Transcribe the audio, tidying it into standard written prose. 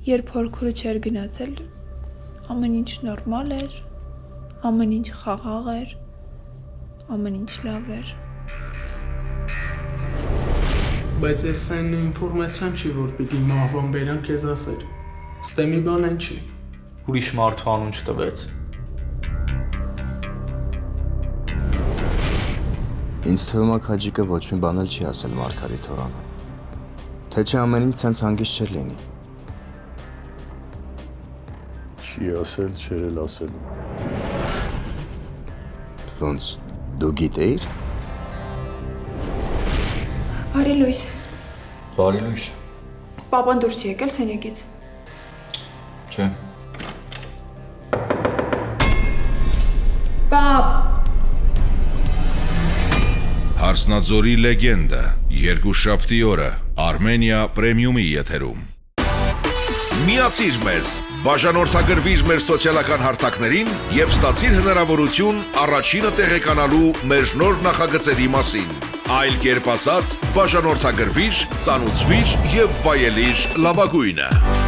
Երբ հորքուրը չէր գնացել, ամեն ինչ նորմալ էր, ամեն ինչ խաղաղ էր, ամեն ինչ լավ էր։ Բայց այս այն ինֆորմացիան չի, որ պիտի մահվան բերան քեզ ասեր։ Ստե մի բան այն չի։ Ուրիշ մարդու անուն չտվեց։ Ինձ թվում է Քաջիկը ոչ մի բան էլ չի ասել Մարգարիտ Հորանը։ Թե չէ ամեն ինչ ցենց հանգիստ չէր լինի։ Չի ասել, չէր էլ ասելու։ Ոնց դու գիտեիր։ Բարի լույս, Բարի լույս։ պապան դուրս եկել սենյակից։ Չէ։ Պապ, Հարսնաձորի լեգենդը, երկուշաբթի օրը, Armenia Premium-ի եթերում։ Միացիր մեզ, բաժանորդագրվիր մեր սոցիալական հարթակներին և ստացիր հնարավորություն առաջինը տեղեկանալու մեր նոր նախագծերի մասին։ Այլ կերպ ասած, բաժանորդագրվիր, ծանուցվիր և վայելիր լավագույնը։